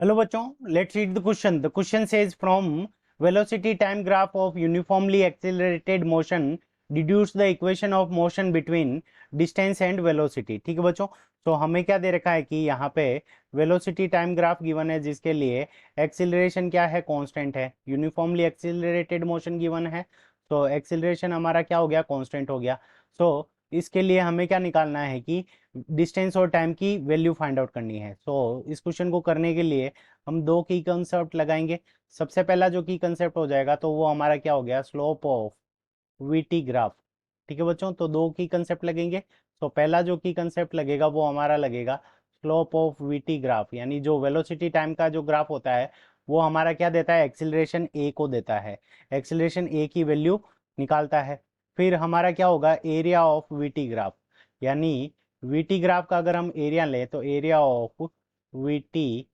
Hello बच्चों, let's read the question. The question says from velocity time graph of uniformly accelerated motion deduce the equation of motion between distance and velocity. ठीक है बच्चों, तो हमें क्या दे रखा है कि यहाँ पे वेलोसिटी टाइम ग्राफ गिवन है जिसके लिए एक्सेलरेशन क्या है, कांस्टेंट है। यूनिफॉर्मली एक्सेलरेटेड मोशन गिवन है तो एक्सेलरेशन हमारा क्या हो गया, कांस्टेंट हो गया। सो इसके लिए हमें क्या निकालना है कि डिस्टेंस और टाइम की वैल्यू फाइंड आउट करनी है। सो इस क्वेश्चन को करने के लिए हम दो की कंसेप्ट लगाएंगे। सबसे पहला जो की कंसेप्ट हो जाएगा तो वो हमारा क्या हो गया, स्लोप ऑफ वीटी ग्राफ। ठीक है बच्चों, तो दो की कंसेप्ट लगेंगे। तो पहला जो की कंसेप्ट लगेगा वो हमारा लगेगा स्लोप ऑफ वीटी ग्राफ, यानी जो वेलोसिटी टाइम का जो ग्राफ होता है वो हमारा क्या देता है, एक्सिलरेशन ए को देता है। एक्सिलरेशन ए की वैल्यू निकालता है। फिर हमारा क्या होगा, एरिया ऑफ वीटी ग्राफ, यानी वीटी ग्राफ का अगर हम एरिया लें तो एरिया ऑफ वीटी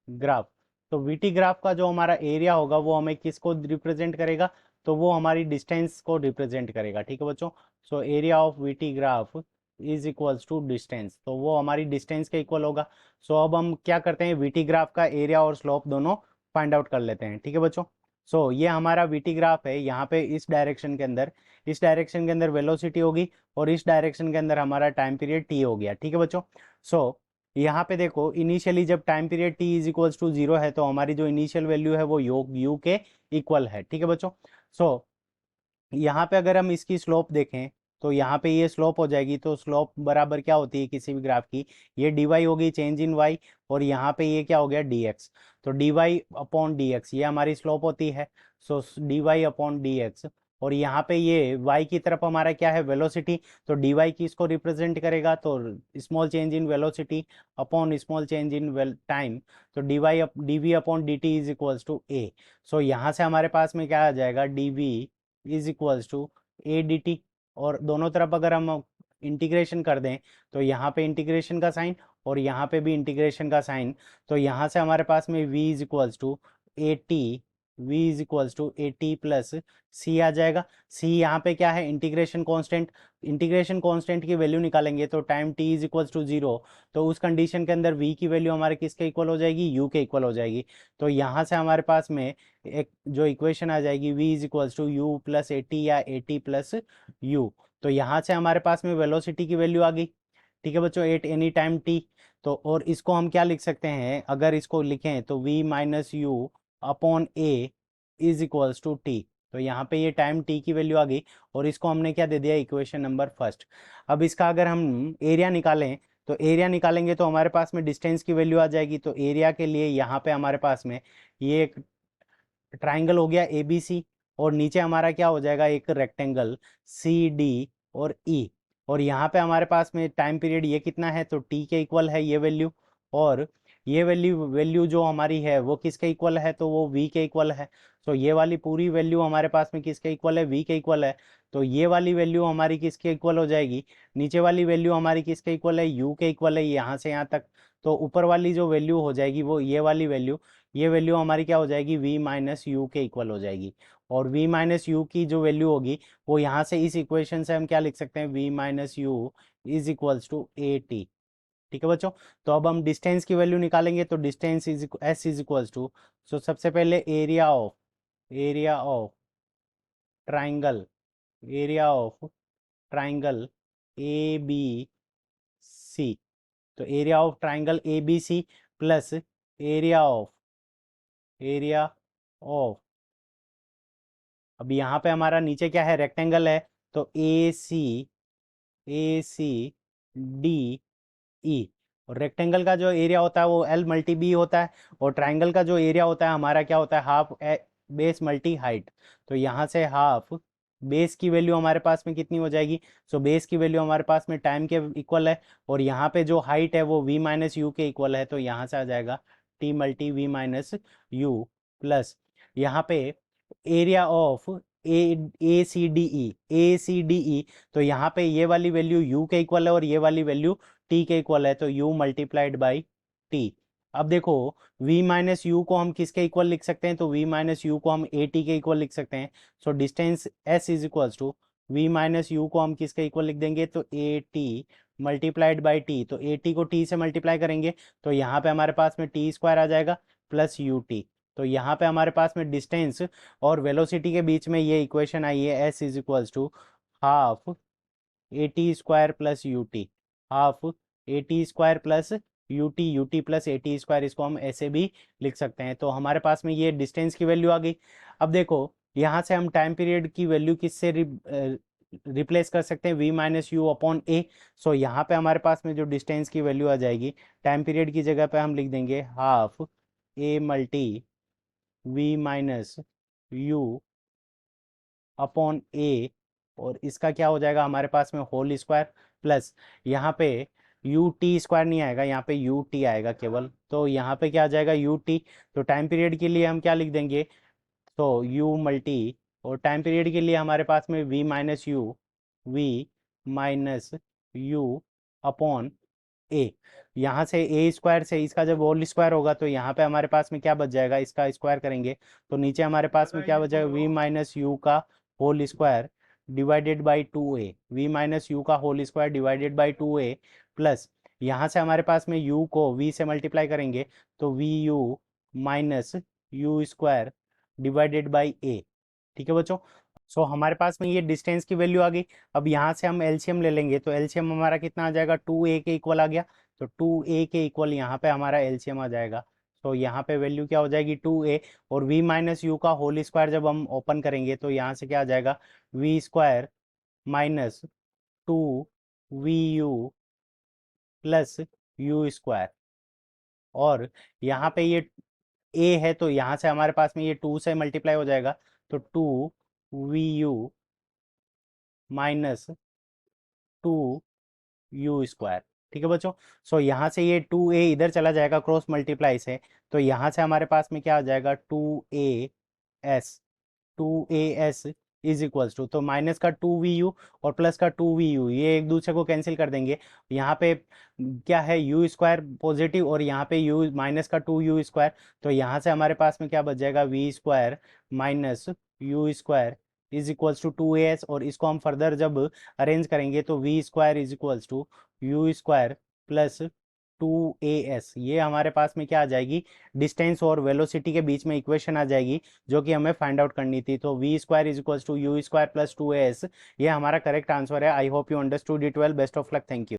ग्राफ। तो वीटी ग्राफ का जो हमारा एरिया होगा वो हमें किसको रिप्रेजेंट करेगा, तो वो हमारी डिस्टेंस को रिप्रेजेंट करेगा। ठीक है बच्चों, so area of VT graph is equals to distance, तो वो हमारी डिस्टेंस के इक्वल होगा। सो अब हम क्या करते हैं, वीटी ग्राफ का एरिया और स्लोप दोनों फाइंड आउट कर लेते हैं। ठीक है बच्चों, सो ये हमारा वीटी ग्राफ है। यहाँ पे इस डायरेक्शन के अंदर वेलोसिटी होगी और इस डायरेक्शन के अंदर हमारा टाइम पीरियड टी हो गया। ठीक है बच्चों, सो यहाँ पे देखो, इनिशियली जब time period t is equals to zero है तो हमारी जो इनिशियल वैल्यू है वो यू के इक्वल है। ठीक है बच्चों, सो यहाँ पे अगर हम इसकी स्लोप देखें तो यहाँ पे ये स्लोप हो जाएगी। तो स्लोप बराबर क्या होती है किसी भी ग्राफ की, ये डी वाई होगी, चेंज इन वाई, और यहाँ पे ये क्या हो गया, डी एक्स। तो d y upon d x ये हमारी स्लोप होती है। So d y upon d x, और यहाँ पे ये y की तरफ हमारा क्या है, वेलोसिटी। तो डी वाई की इसको रिप्रेजेंट करेगा, तो small change in velocity upon small change in time. तो d v upon d t is equals to a. So यहाँ से हमारे पास में क्या आ जाएगा, d v is equals to a d t. और दोनों तरफ अगर हम इंटीग्रेशन कर दें तो यहाँ पे इंटीग्रेशन का साइन और यहाँ पे भी इंटीग्रेशन का साइन। तो यहाँ से हमारे पास में v is equals to a t, v is equals to a t plus c आ जाएगा। सी यहाँ पे क्या है, इंटीग्रेशन कांस्टेंट की वैल्यू निकालेंगे तो time t is equals to zero. तो उस कंडीशन के अंदर v की वैल्यू हमारे किसके इक्वल हो जाएगी, u के इक्वल हो जाएगी। तो यहाँ से हमारे पास में एक जो इक्वेशन आ जाएगी, v is equals to u plus a t या ए टी प्लस यू। तो यहाँ से हमारे पास में वेलोसिटी की वैल्यू आ गई। ठीक है बच्चों, एट एनी टाइम टी। तो और इसको हम क्या लिख सकते हैं, अगर इसको लिखें तो v minus u upon a is equals to t. तो यहाँ पे ये टाइम टी की वैल्यू आ गई और इसको हमने क्या दे दिया, इक्वेशन नंबर फर्स्ट। अब इसका अगर हम एरिया निकालें तो एरिया निकालेंगे तो हमारे पास में डिस्टेंस की वैल्यू आ जाएगी। तो एरिया के लिए यहाँ पे हमारे पास में ये एक ट्राइंगल हो गया ए बी सी, और नीचे हमारा क्या हो जाएगा, एक रेक्टेंगल सी डी और ई। और यहाँ पे हमारे पास में टाइम पीरियड ये कितना है, तो टी के इक्वल है ये वैल्यू। और ये वैल्यू जो हमारी है वो किसके इक्वल है, तो वो वी के इक्वल है। तो ये वाली पूरी वैल्यू हमारे पास में किसके इक्वल है, वी के इक्वल है। तो ये वाली वैल्यू हमारी किसके इक्वल हो जाएगी, नीचे वाली वैल्यू हमारी किसके इक्वल है, यू के इक्वल है, यहाँ से यहाँ तक। तो ऊपर वाली जो वैल्यू हो जाएगी वो ये वाली वैल्यू, ये वैल्यू हमारी क्या हो जाएगी, v माइनस यू के इक्वल हो जाएगी। और v माइनस यू की जो वैल्यू होगी वो यहाँ से इस इक्वेशन से हम क्या लिख सकते हैं, v minus u is equals to a t. ठीक है बच्चों, तो अब हम डिस्टेंस की वैल्यू निकालेंगे तो distance is s is equals to, so सबसे पहले area of triangle area of triangle a b c. तो area of triangle a b c plus area of, अब यहाँ पे हमारा नीचे क्या है, रेक्टेंगल है। तो ए सी डी ई, और रेक्टेंगल का जो एरिया होता है वो एल मल्टी बी होता है, और ट्राइंगल का जो एरिया होता है हमारा क्या होता है, हाफ बेस मल्टी हाइट। तो यहाँ से हाफ बेस की वैल्यू हमारे पास में कितनी हो जाएगी, सो बेस की वैल्यू हमारे पास में टाइम के इक्वल है, और यहाँ पे जो हाइट है वो वी माइनस यू के इक्वल है। तो यहाँ से आ जाएगा t multi v minus u plus यहाँ पे area of A C D E. तो यहाँ पे ये वाली वैल्यू u के इक्वल है और ये वाली वैल्यू t के इक्वल है, तो u मल्टीप्लाइड बाई t। अब देखो, v माइनस यू को हम किसके इक्वल लिख सकते हैं, तो v माइनस यू को हम ए टी के इक्वल लिख सकते हैं। So distance s is equals to v minus u को हम किसके इक्वल लिख देंगे, तो a t multiplied by t. तो ए टी को t से मल्टीप्लाई करेंगे तो यहाँ पे हमारे पास में टी स्क्वायर आ जाएगा प्लस यू टी। तो यहाँ पे हमारे पास में डिस्टेंस और वेलोसिटी के बीच में ये इक्वेशन आई है, s is equals to half a t square plus u t, half a t square plus u t plus a t square, इसको हम ऐसे भी लिख सकते हैं। तो हमारे पास में ये डिस्टेंस की वैल्यू आ गई। अब देखो यहाँ से हम टाइम पीरियड की वैल्यू किससे रिप्लेस कर सकते हैं, v माइनस यू अपॉन ए। सो यहाँ पे हमारे पास में जो डिस्टेंस की वैल्यू आ जाएगी, टाइम पीरियड की जगह पे हम लिख देंगे half a multi v minus u upon a, और इसका क्या हो जाएगा हमारे पास में होल स्क्वायर, प्लस यहाँ पे यू टी स्क्वायर नहीं आएगा, यहाँ पे यू टी आएगा केवल। तो यहाँ पे क्या आ जाएगा यू टी। तो टाइम पीरियड के लिए हम क्या लिख देंगे, तो u मल्टी, और टाइम पीरियड के लिए हमारे पास में v माइनस यू अपॉन ए। यहाँ से ए स्क्वायर से इसका जब होल स्क्वायर होगा तो यहाँ पे हमारे पास में क्या बच जाएगा, इसका स्क्वायर करेंगे तो नीचे हमारे पास में क्या बच जाएगा, v माइनस यू का whole square divided by two a, v minus u का whole square divided by two a, plus यहाँ से हमारे पास में u को v से मल्टीप्लाई करेंगे तो v u minus u square divided by a. ठीक है बच्चों। सो हमारे पास में ये डिस्टेंस की वैल्यू आ गई। अब यहाँ से हम एलसीएम ले लेंगे तो एलसीएम हमारा कितना आ जाएगा, 2a के इक्वल आ गया। तो 2a के इक्वल यहाँ पे हमारा एलसीएम आ जाएगा। तो यहाँ पे वैल्यू क्या हो जाएगी 2a, और v माइनस यू का होल स्क्वायर जब हम ओपन करेंगे तो यहाँ से क्या आ जाएगा, वी स्क्वायर माइनस 2vu प्लस यू स्क्वायर। और यहाँ पे ये a है तो यहाँ से हमारे पास में ये 2 से मल्टीप्लाई हो जाएगा तो 2vu माइनस 2u स्क्वायर। ठीक है बच्चों। सो यहाँ से ये 2a इधर चला जाएगा क्रॉस मल्टीप्लाई से, तो यहाँ से हमारे पास में क्या आ जाएगा 2as इज इक्वल्स टू, तो माइनस का 2vu और प्लस का 2vu ये एक दूसरे को कैंसिल कर देंगे। यहाँ पे क्या है यू स्क्वायर पॉजिटिव और यहाँ पे यू माइनस का 2u स्क्वायर, तो यहाँ से हमारे पास में क्या बच जाएगा v square minus u square is equals to 2as, और इसको हम फर्दर जब अरेंज करेंगे तो v square is equals to u square plus 2as, ये हमारे पास में क्या आ जाएगी, डिस्टेंस और वेलोसिटी के बीच में इक्वेशन आ जाएगी जो कि हमें फाइंड आउट करनी थी। तो v square is equals to u square plus 2as, ये हमारा करेक्ट आंसर है। I hope you understood it well. Best of luck. Thank you.